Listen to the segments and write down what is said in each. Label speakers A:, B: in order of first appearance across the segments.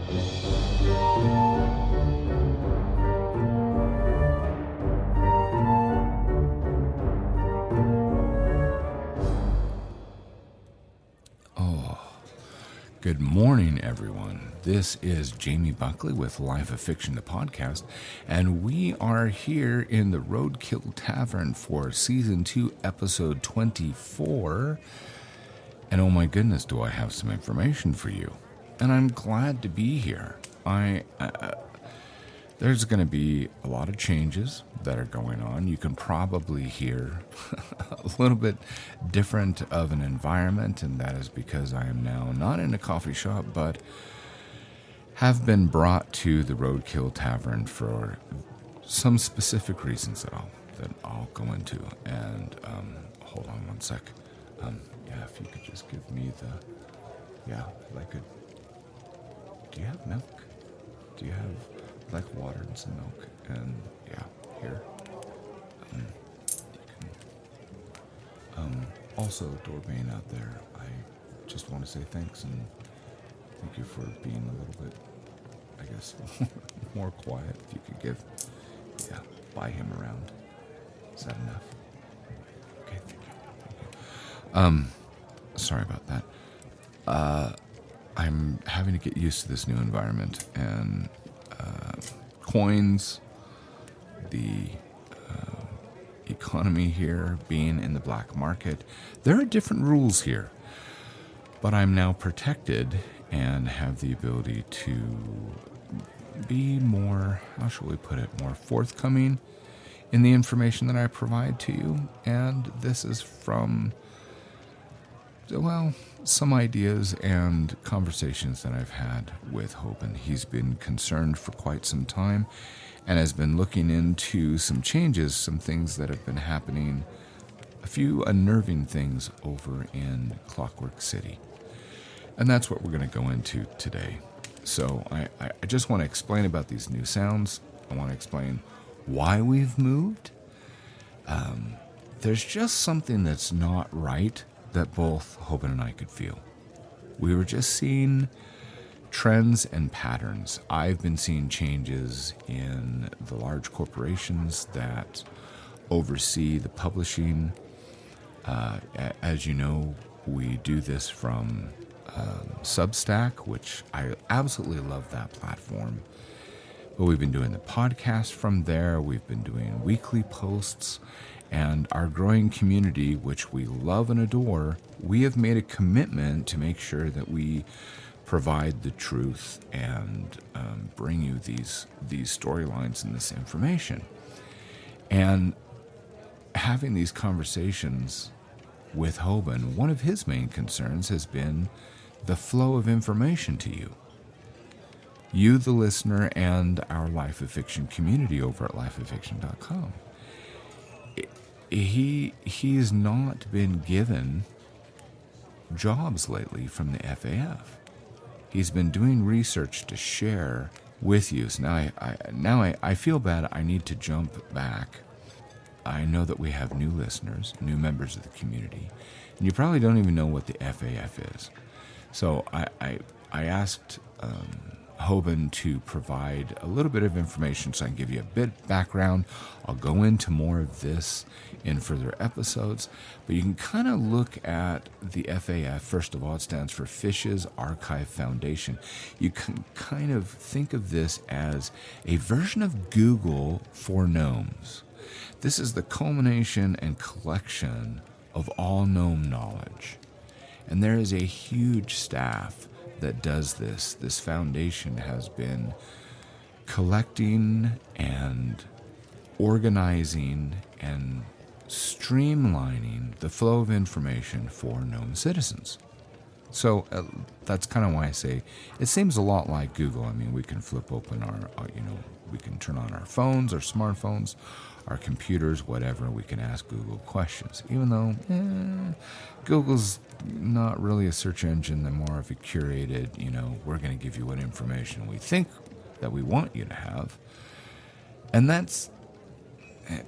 A: Good morning, everyone. This is Jamie Buckley with Life of Fiction, the podcast, and we are here in the Roadkill Tavern for Season 2, Episode 24. And oh my goodness, do I have some information for you. And I'm glad to be here. There's going to be a lot of changes that are going on. You can probably hear a little bit different of an environment, and that is because I am now not in a coffee shop, but have been brought to the Roadkill Tavern for some specific reasons that I'll go into. And hold on one sec. If you could just give me do you have milk? Do you have water and some milk? And here. Also, Dorbane out there, I just want to say thanks and thank you for being a little bit, I guess, more quiet. If you could buy him around. Is that enough? Okay, thank you. Sorry about that. I'm having to get used to this new environment, and coins, the economy here, being in the black market, there are different rules here. But I'm now protected and have the ability to be more, how shall we put it, more forthcoming in the information that I provide to you. And this is from, some ideas and conversations that I've had with Hope, and he's been concerned for quite some time and has been looking into some changes, some things that have been happening, a few unnerving things over in Clockwork City. And that's what we're going to go into today. So I just want to explain about these new sounds. I want to explain why we've moved. There's just something that's not right that both Hoban and I could feel. We were just seeing trends and patterns. I've been seeing changes in the large corporations that oversee the publishing. As you know, we do this from Substack, which I absolutely love that platform. But we've been doing the podcast from there. We've been doing weekly posts. And our growing community, which we love and adore, we have made a commitment to make sure that we provide the truth and bring you these storylines and this information. And having these conversations with Hoban, one of his main concerns has been the flow of information to you. You, the listener, and our Life of Fiction community over at lifeoffiction.com. He's not been given jobs lately from the FAF. He's been doing research to share with you. So now I feel bad. I need to jump back. I know that we have new listeners, new members of the community, and you probably don't even know what the FAF is. So I asked Hoban to provide a little bit of information so I can give you a bit of background. I'll go into more of this in further episodes, but you can kind of look at the FAF. First of all, it stands for Fishes Archive Foundation. You can kind of think of this as a version of Google for gnomes. This is the culmination and collection of all gnome knowledge. And there is a huge staff that does this. This foundation has been collecting and organizing and streamlining the flow of information for gnome citizens. So that's kind of why I say it seems a lot like Google. I mean, we can flip open we can turn on our phones, our smartphones, our computers, whatever. We can ask Google questions, even though Google's not really a search engine. They're more of a curated, we're going to give you what information we think that we want you to have. And that's,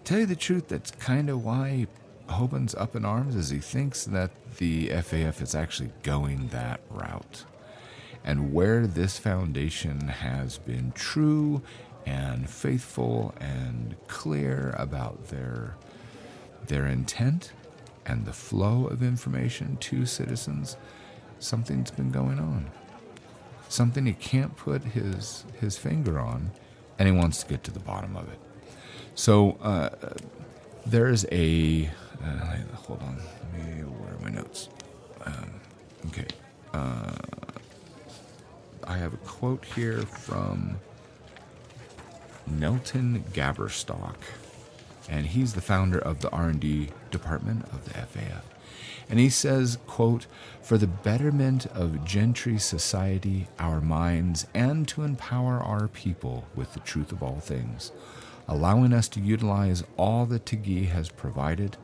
A: tell you the truth, that's kind of why Hoban's up in arms, is he thinks that the FAF is actually going that route. And where this foundation has been true and faithful and clear about their intent and the flow of information to citizens, something's been going on. Something he can't put his finger on, and he wants to get to the bottom of it. So there's a... hold on. Where are my notes? Okay. I have a quote here from Nelton Gaberstock, and he's the founder of the R&D department of the FAF. And he says, quote, "For the betterment of gentry society, our minds, and to empower our people with the truth of all things, allowing us to utilize all that Tagi has provided,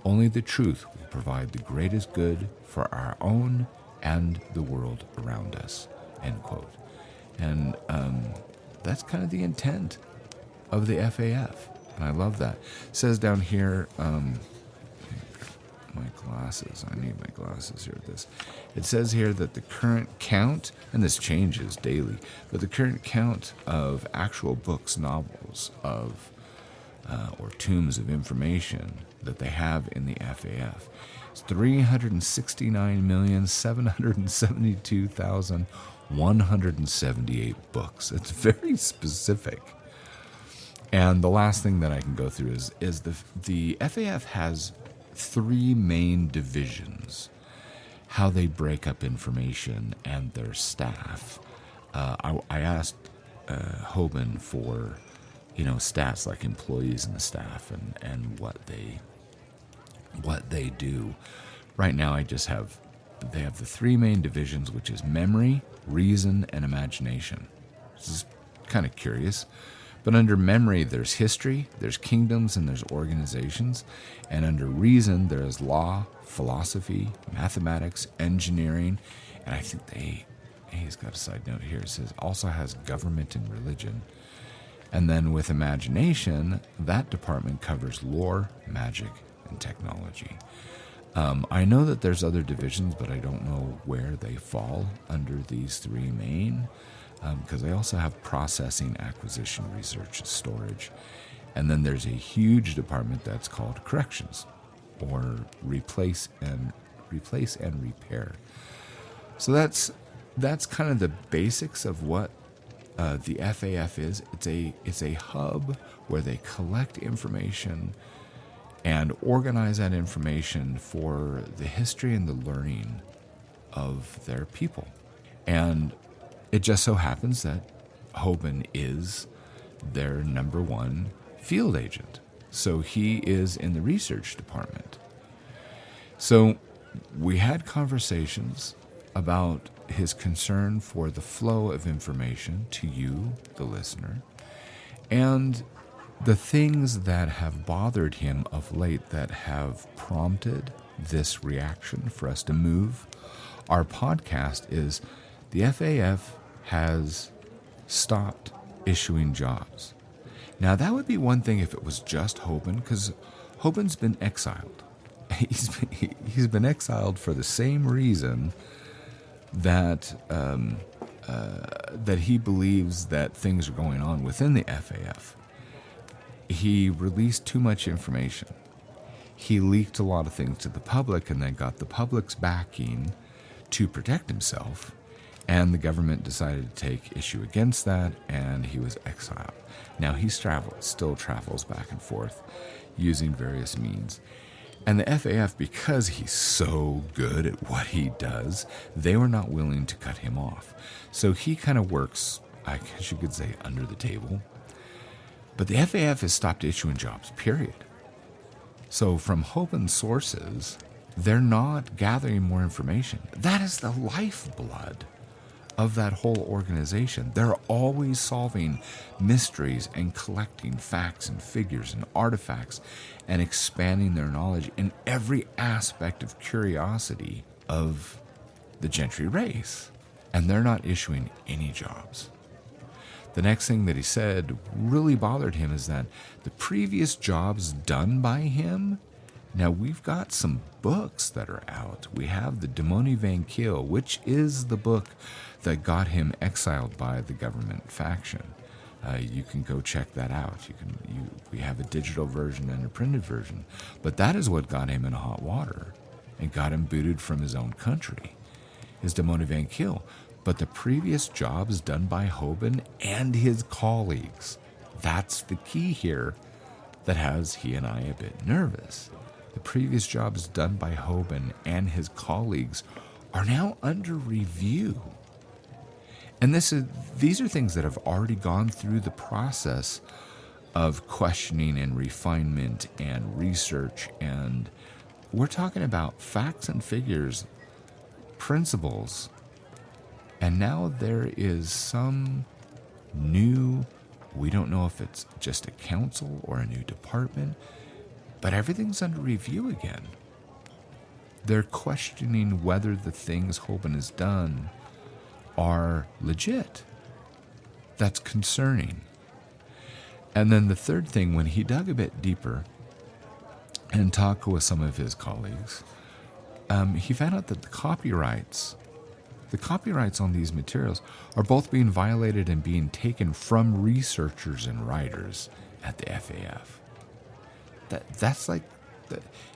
A: only the truth will provide the greatest good for our own and the world around us," end quote. And that's kind of the intent of the FAF. And I love that. It says down here, my glasses. I need my glasses here with this. It says here that the current count, and this changes daily, but the current count of actual books, novels, of or tomes of information that they have in the FAF is 369,772,178 books. It's very specific. And the last thing that I can go through is the FAF has 3 main divisions, how they break up information and their staff. I asked Hoban for, stats like employees and the staff and what they do. Right now, they have the 3 main divisions, which is memory, reason, and imagination. This is kind of curious. But under memory, there's history, there's kingdoms, and there's organizations. And under reason, there's law, philosophy, mathematics, engineering. And I think he's got a side note here. It says also has government and religion. And then with imagination, that department covers lore, magic, and technology. I know that there's other divisions, but I don't know where they fall under these 3 main. Because they also have processing, acquisition, research, and storage. And then there's a huge department that's called corrections, or replace and repair. So that's kind of the basics of what the FAF is. It's a hub where they collect information and organize that information for the history and the learning of their people. And it just so happens that Hoban is their number 1 field agent. So he is in the research department. So we had conversations about his concern for the flow of information to you, the listener, and the things that have bothered him of late that have prompted this reaction for us to move our podcast is the FAF has stopped issuing jobs. Now, that would be one thing if it was just Hoban, because Hoban's been exiled. He's been exiled for the same reason that that he believes that things are going on within the FAF. He released too much information. He leaked a lot of things to the public and then got the public's backing to protect himself. And the government decided to take issue against that, and he was exiled. Now he still travels back and forth using various means. And the FAF, because he's so good at what he does, they were not willing to cut him off. So he kind of works, I guess you could say, under the table. But the FAF has stopped issuing jobs, period. So from Hoban's sources, they're not gathering more information. That is the lifeblood of that whole organization. They're always solving mysteries and collecting facts and figures and artifacts and expanding their knowledge in every aspect of curiosity of the gentry race. And they're not issuing any jobs. The next thing that he said really bothered him is that the previous jobs done by him Now, we've got some books that are out. We have the WorldAnvil, which is the book that got him exiled by the government faction. You can go check that out. We have a digital version and a printed version. But that is what got him in hot water and got him booted from his own country, is WorldAnvil. But the previous jobs done by Hoban and his colleagues, that's the key here that has he and I a bit nervous. The previous jobs done by Hoban and his colleagues are now under review. And these are things that have already gone through the process of questioning and refinement and research. And we're talking about facts and figures, principles. And now there is some new, we don't know if it's just a council or a new department, but everything's under review again. They're questioning whether the things Hoban has done are legit. That's concerning. And then the third thing, when he dug a bit deeper and talked with some of his colleagues, he found out that the copyrights on these materials are both being violated and being taken from researchers and writers at the FAF. That's like,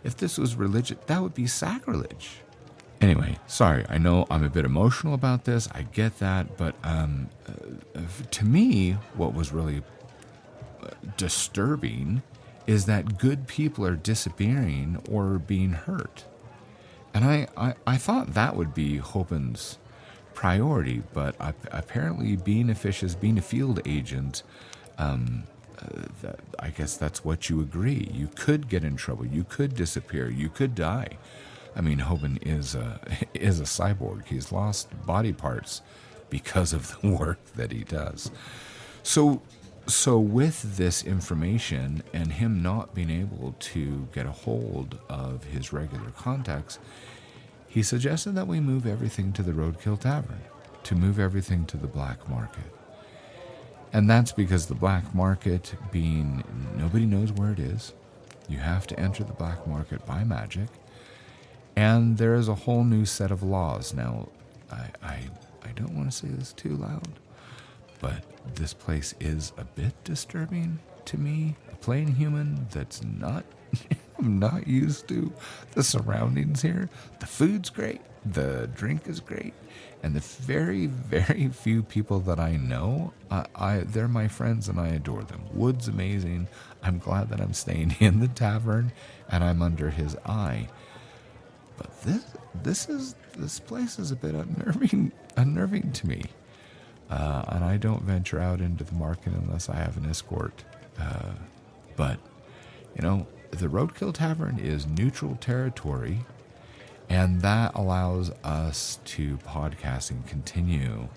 A: if this was religion, that would be sacrilege. Anyway, sorry, I know I'm a bit emotional about this. I get that. But to me, what was really disturbing is that good people are disappearing or being hurt. And I thought that would be Hoban's priority, but apparently being a field agent, I guess that's what you agree. You could get in trouble. You could disappear. You could die. I mean, Hoban is a cyborg. He's lost body parts because of the work that he does. So with this information and him not being able to get a hold of his regular contacts, he suggested that we move everything to the Roadkill Tavern, to move everything to the black market. And that's because the black market being, nobody knows where it is. You have to enter the black market by magic. And there is a whole new set of laws. Now, I don't want to say this too loud, but this place is a bit disturbing to me. A plain human that's not I'm not used to the surroundings here. The food's great. The drink is great. And the very, very few people that I know, they're my friends and I adore them. Wood's amazing. I'm glad that I'm staying in the tavern and I'm under his eye. But this place is a bit unnerving to me. And I don't venture out into the market unless I have an escort. But, the Roadkill Tavern is neutral territory, and that allows us to podcast and continue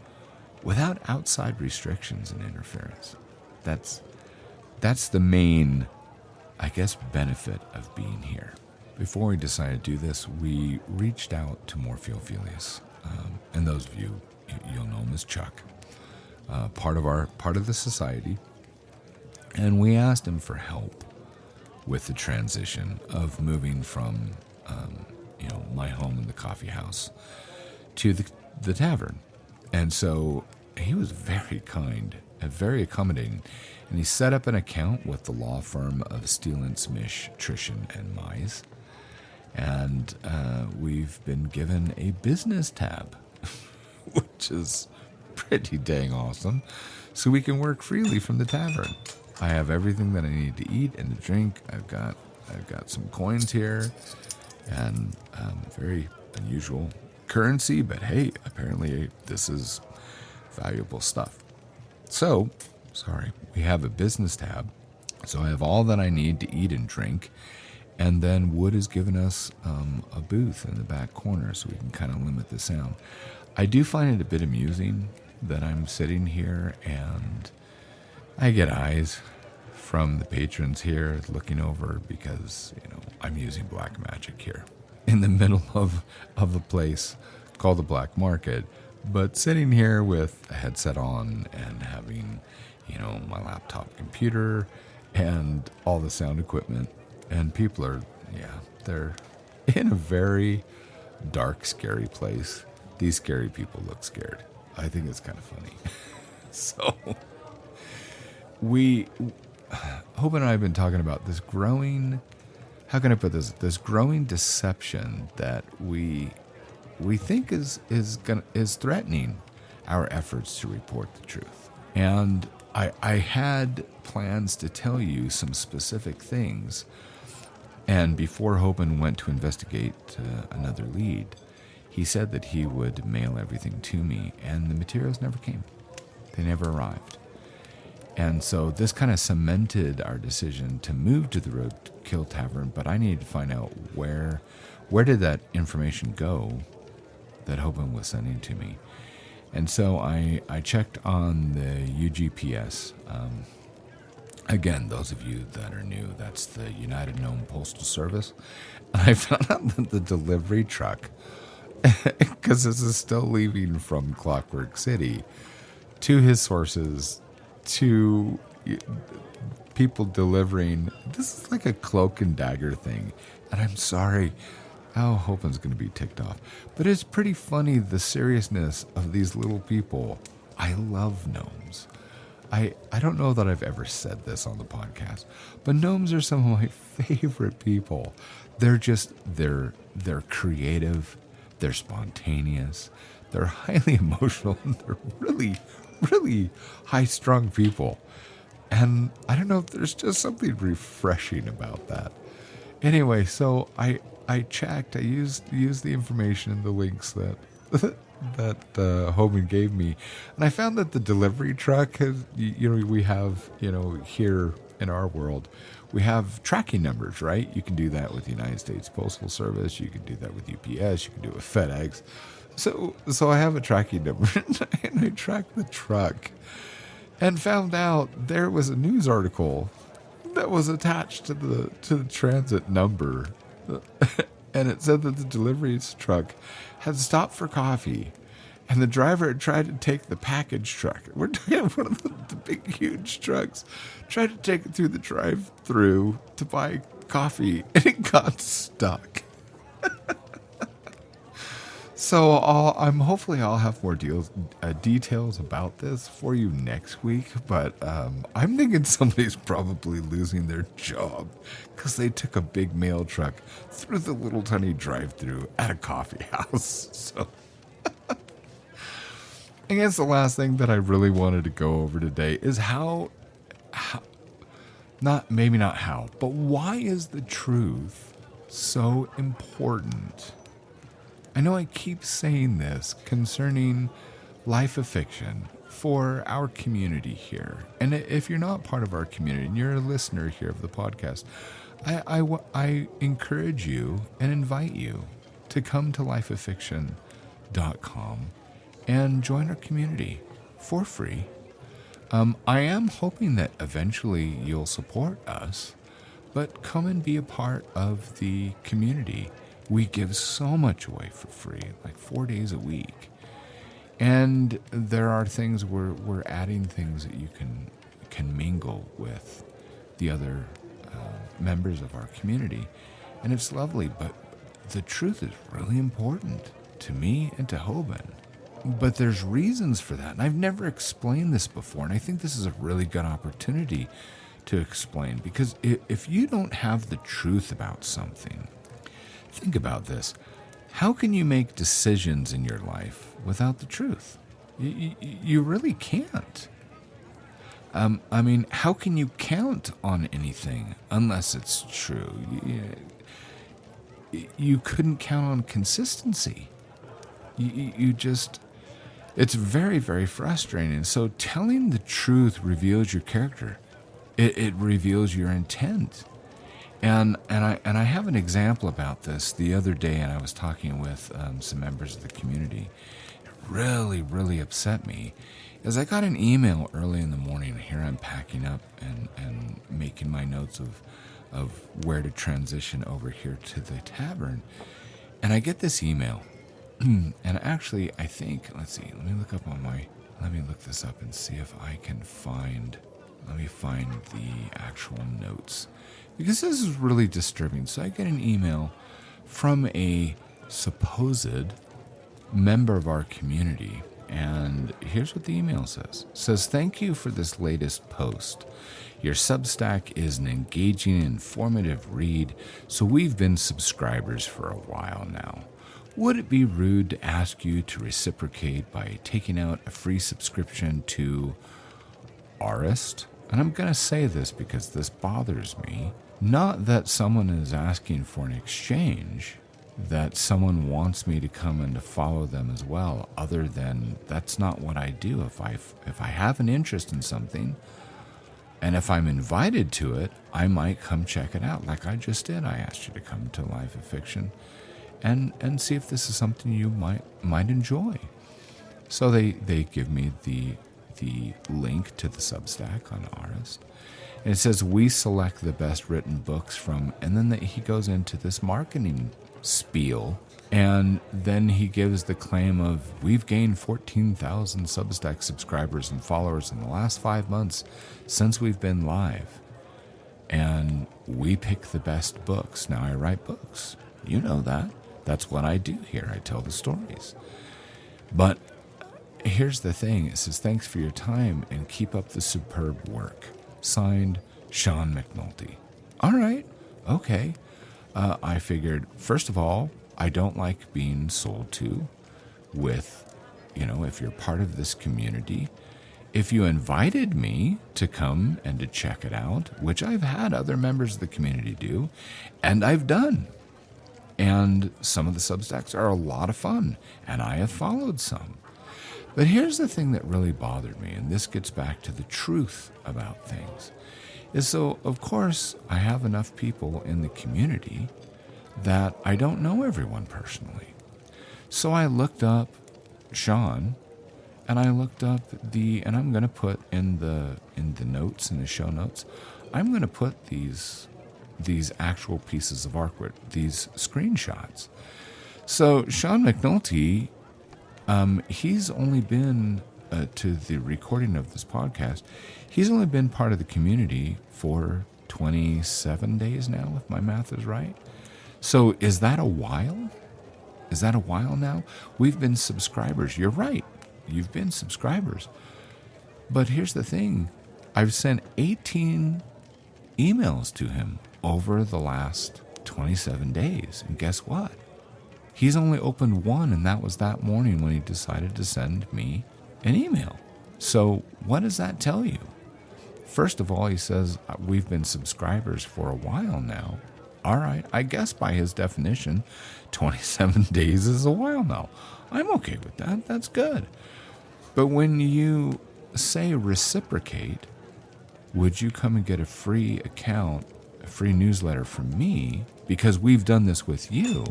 A: without outside restrictions and interference. That's the main, I guess, benefit of being here. Before we decided to do this, we reached out to Morphiophelius, and those of you, you'll know him as Chuck, part of the society, and we asked him for help with the transition of moving from, my home in the coffee house to the tavern. And so he was very kind and very accommodating. And he set up an account with the law firm of Steele & Smish, Trishan & Mize. And we've been given a business tab, which is pretty dang awesome. So we can work freely from the tavern. I have everything that I need to eat and to drink. I've got some coins here and very unusual currency, but hey, apparently this is valuable stuff. So, we have a business tab. So I have all that I need to eat and drink. And then Wood has given us a booth in the back corner so we can kind of limit the sound. I do find it a bit amusing that I'm sitting here and I get eyes from the patrons here looking over because, I'm using black magic here in the middle of a place called the black market. But sitting here with a headset on and having, my laptop computer and all the sound equipment, and people are, Yeah, they're in a very dark, scary place. These scary people look scared. I think it's kind of funny. So, Hope and I have been talking about this growing, how can I put this growing deception that we think is threatening our efforts to report the truth. And I had plans to tell you some specific things. And before Hoban went to investigate another lead, he said that he would mail everything to me, and the materials never came. They never arrived. And so this kind of cemented our decision to move to the Roadkill Tavern, but I needed to find out where did that information go that Hoban was sending to me. And so I checked on the UGPS. Again, those of you that are new, that's the United Gnome Postal Service. And I found out that the delivery truck, because this is still leaving from Clockwork City, to his sources, to people delivering, this is like a cloak and dagger thing. And I'm sorry, Hopan's going to be ticked off. But it's pretty funny, the seriousness of these little people. I love gnomes. I don't know that I've ever said this on the podcast, but gnomes are some of my favorite people. They're creative, they're spontaneous, they're highly emotional, and they're really, really high-strung people. And I don't know if there's just something refreshing about that. Anyway, so I checked, I used the information and the links that Hoban gave me, and I found that the delivery truck has, we have, here in our world, we have tracking numbers, right? You can do that with the United States Postal Service, you can do that with UPS, you can do it with FedEx. So I have a tracking number, and I tracked the truck, and found out there was a news article that was attached to the transit number. And it said that the delivery truck had stopped for coffee, and the driver had tried to take the package truck. We're talking one of the big, huge trucks. Tried to take it through the drive-through to buy coffee, and it got stuck. So hopefully I'll have more details about this for you next week. But I'm thinking somebody's probably losing their job because they took a big mail truck through the little tiny drive-through at a coffee house. So I guess the last thing that I really wanted to go over today is not how, but why is the truth so important? I know I keep saying this concerning Life of Fiction for our community here. And if you're not part of our community and you're a listener here of the podcast, I encourage you and invite you to come to lifeoffiction.com and join our community for free. I am hoping that eventually you'll support us, but come and be a part of the community. We give so much away for free, like 4 days a week. And there are things we're adding things that you can mingle with the other members of our community. And it's lovely, but the truth is really important to me and to Hoban. But there's reasons for that. And I've never explained this before. And I think this is a really good opportunity to explain. Because if you don't have the truth about something, think about this. How can you make decisions in your life without the truth? You really can't. How can you count on anything unless it's true? You couldn't count on consistency. It's very, very frustrating. So telling the truth reveals your character. It reveals your intent. And I have an example about this the other day, and I was talking with some members of the community. It really, really upset me, as I got an email early in the morning. Here I'm packing up and making my notes of where to transition over here to the tavern, and I get this email. And actually, I think, let me look this up and see if I can find Let me find the actual notes, because this is really disturbing. So I get an email from a supposed member of our community, and here's what the email says. It says, "Thank you for this latest post. Your Substack is an engaging, informative read, so we've been subscribers for a while now. Would it be rude to ask you to reciprocate by taking out a free subscription to Arist?" And I'm going to say this because this bothers me. Not that someone is asking for an exchange, that someone wants me to come and to follow them as well, other than that's not what I do. If I have an interest in something, and if I'm invited to it, I might come check it out, like I just did. I asked you to come to Life of Fiction and see if this is something you might enjoy. So they give me the link to the Substack on Arist. And it says, "We select the best written books from," and then he goes into this marketing spiel, and then he gives the claim of, "We've gained 14,000 Substack subscribers and followers in the last 5 months since we've been live. And we pick the best books." Now, I write books. You know that. That's what I do here. I tell the stories. But here's the thing. It says, "Thanks for your time and keep up the superb work. Signed, Sean McNulty." All right. Okay. I figured, first of all, I don't like being sold to with, if you're part of this community. If you invited me to come and to check it out, which I've had other members of the community do, and I've done. And some of the Substacks are a lot of fun, and I have followed some. But here's the thing that really bothered me, and this gets back to the truth about things, is so, of course, I have enough people in the community that I don't know everyone personally. So I looked up Sean, and I looked up and I'm going to put in the notes, in the show notes, I'm going to put these actual pieces of artwork, these screenshots. So Sean McNulty, he's only been, to the recording of this podcast, he's only been part of the community for 27 days now, if my math is right. So is that a while? Is that a while now? We've been subscribers. You're right. You've been subscribers. But here's the thing. I've sent 18 emails to him over the last 27 days. And guess what? He's only opened one, and that was that morning when he decided to send me an email. So what does that tell you? First of all, he says, "We've been subscribers for a while now." All right, I guess by his definition, 27 days is a while now. I'm okay with that. That's good. But when you say reciprocate, would you come and get a free account, a free newsletter from me, because we've done this with you?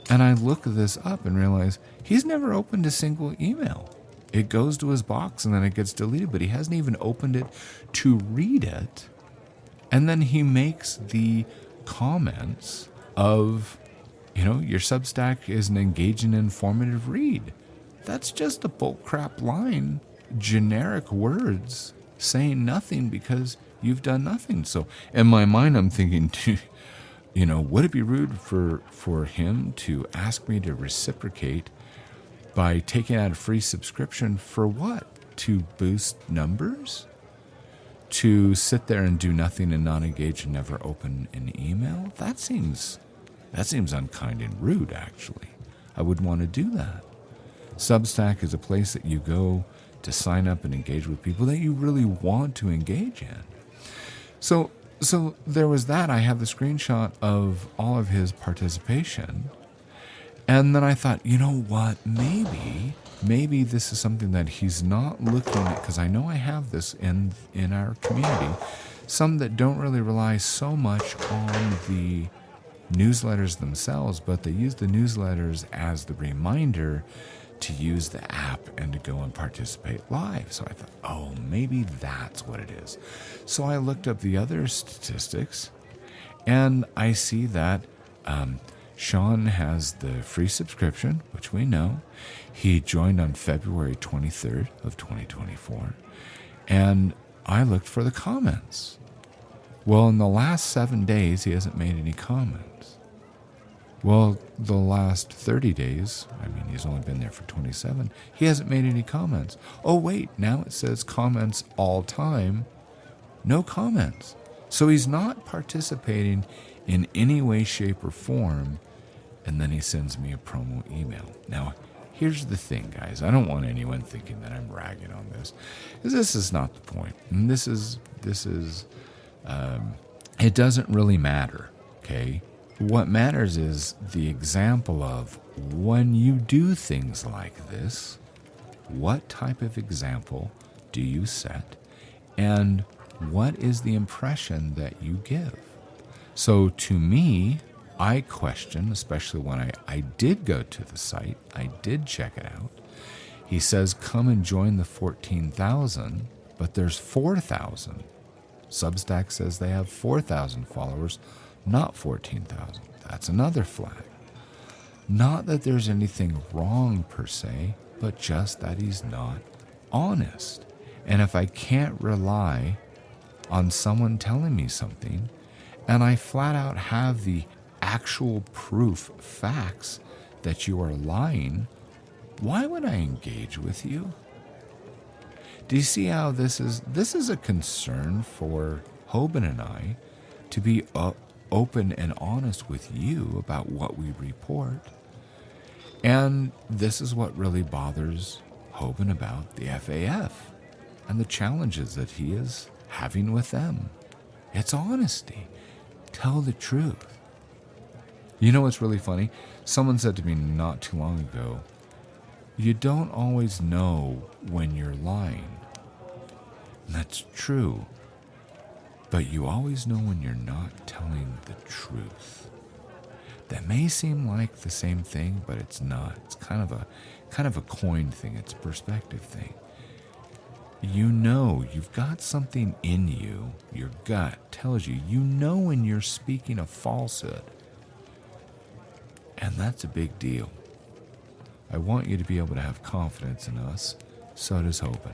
A: And I look this up and realize he's never opened a single email. It goes to his box and then it gets deleted, but he hasn't even opened it to read it. And then he makes the comments of, your Substack is an engaging, informative read. That's just a bullcrap line, generic words saying nothing because you've done nothing. So in my mind, I'm thinking, would it be rude for him to ask me to reciprocate by taking out a free subscription for what? To boost numbers? To sit there and do nothing and not engage and never open an email? That seems unkind and rude, actually. I wouldn't want to do that. Substack is a place that you go to sign up and engage with people that you really want to engage in. So there was that. I have the screenshot of all of his participation. And then I thought, you know what, maybe this is something that he's not looking at, because I know I have this in our community, some that don't really rely so much on the newsletters themselves, but they use the newsletters as the reminder to use the app and to go and participate live. So I thought, maybe that's what it is. So I looked up the other statistics, and I see that Sean has the free subscription, which we know. He joined on February 23rd of 2024. And I looked for the comments. Well, in the last 7 days, he hasn't made any comments. Well, the last 30 days, I mean, he's only been there for 27, he hasn't made any comments. Oh, wait, now it says comments all time. No comments. So he's not participating in any way, shape, or form, and then he sends me a promo email. Now, here's the thing, guys. I don't want anyone thinking that I'm ragging on this, because this is not the point. And it doesn't really matter, okay? What matters is the example of when you do things like this, what type of example do you set, and what is the impression that you give? So to me, I question, especially when I did go to the site, I did check it out. He says, come and join the 14,000, but there's 4,000. Substack says they have 4,000 followers, not 14,000. That's another flag. Not that there's anything wrong per se, but just that he's not honest. And if I can't rely on someone telling me something, and I flat out have the actual proof, facts that you are lying, why would I engage with you? Do you see how this is a concern for Hoban and I to be open and honest with you about what we report? And this is what really bothers Hoban about the FAF and the challenges that he is having with them. It's honesty. Tell the truth. You know what's really funny? Someone said to me not too long ago, you don't always know when you're lying. And that's true. But you always know when you're not telling the truth. That may seem like the same thing, but it's not. It's kind of a coin thing. It's a perspective thing. You know, you've got something in you. Your gut tells you. You know when you're speaking a falsehood. And that's a big deal. I want you to be able to have confidence in us. So does Hoban.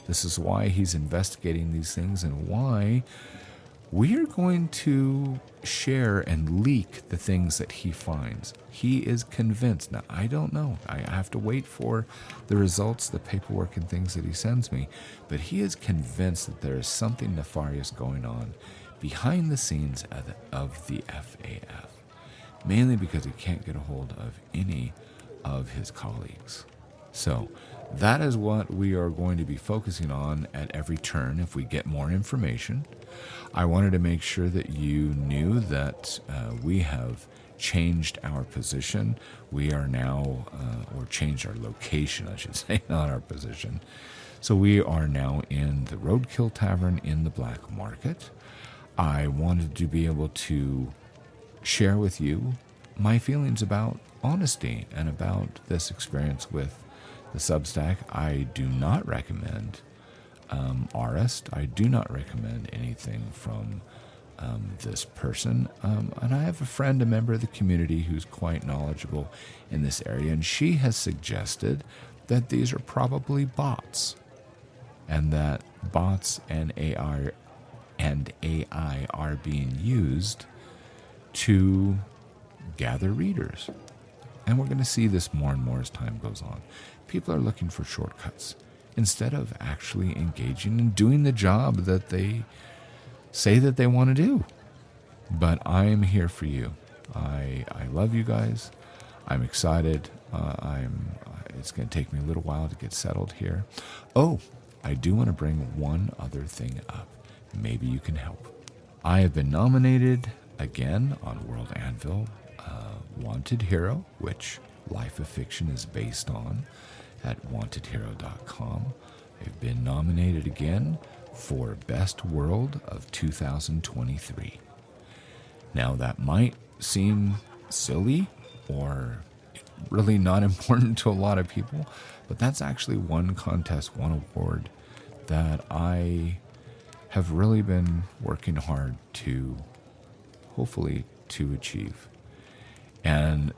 A: This is why he's investigating these things and why we are going to share and leak the things that he finds. He is convinced. Now, I don't know. I have to wait for the results, the paperwork and things that he sends me. But he is convinced that there is something nefarious going on behind the scenes of the FAF. Mainly because he can't get a hold of any of his colleagues. So that is what we are going to be focusing on at every turn if we get more information. I wanted to make sure that you knew that we have changed our position. We are now, or changed our location, I should say, not our position. So we are now in the Roadkill Tavern in the Black Market. I wanted to be able to share with you my feelings about honesty and about this experience with the Substack. I do not recommend Arrest. I do not recommend anything from this person. And I have a friend, a member of the community, who's quite knowledgeable in this area, and she has suggested that these are probably bots, and that bots and AI are being used to gather readers. And we're going to see this more and more as time goes on. People are looking for shortcuts instead of actually engaging and doing the job that they say that they want to do. But I am here for you. I love you guys. I'm excited. It's going to take me a little while to get settled here. Oh, I do want to bring one other thing up. Maybe you can help. I have been nominated again on WorldAnvil, Wanted Hero, which Life of Fiction is based on at wantedhero.com. I've been nominated again for Best World of 2023. Now, that might seem silly or really not important to a lot of people, but that's actually one contest, one award that I have really been working hard to, hopefully, to achieve. And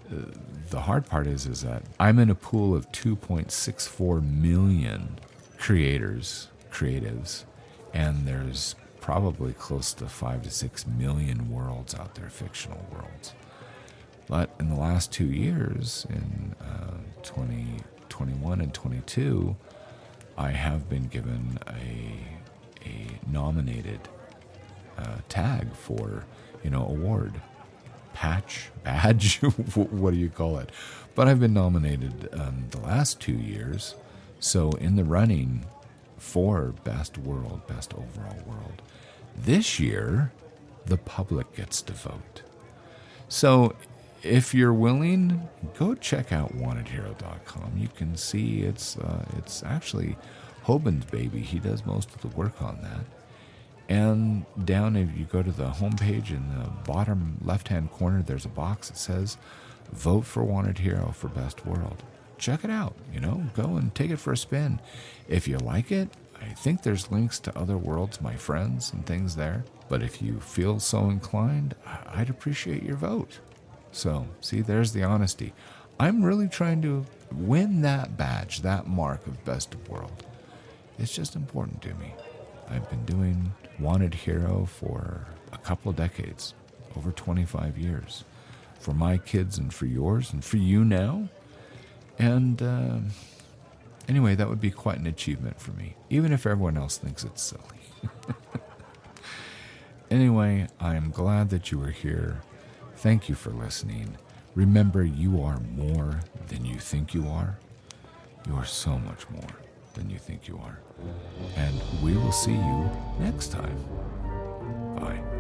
A: the hard part is that I'm in a pool of 2.64 million creatives, And there's probably close to 5 to 6 million worlds out there, fictional worlds. But in the last 2 years, in 2021 and 22, I have been given a nominated tag for, award, badge, what do you call it? But I've been nominated the last 2 years, so in the running for best world, best overall world. This year, the public gets to vote. So if you're willing, go check out wantedhero.com. You can see it's actually Hoban's baby. He does most of the work on that. And down, if you go to the homepage in the bottom left-hand corner, there's a box that says, vote for Wanted Hero for Best World. Check it out, go and take it for a spin. If you like it, I think there's links to other worlds, my friends, and things there. But if you feel so inclined, I'd appreciate your vote. So, see, there's the honesty. I'm really trying to win that badge, that mark of Best of World. It's just important to me. I've been doing Wanted Hero for a couple of decades, over 25 years. For my kids and for yours and for you now. And anyway, that would be quite an achievement for me, even if everyone else thinks it's silly. Anyway, I am glad that you are here. Thank you for listening. Remember, you are more than you think you are. You are so much more than you think you are. And we will see you next time. Bye.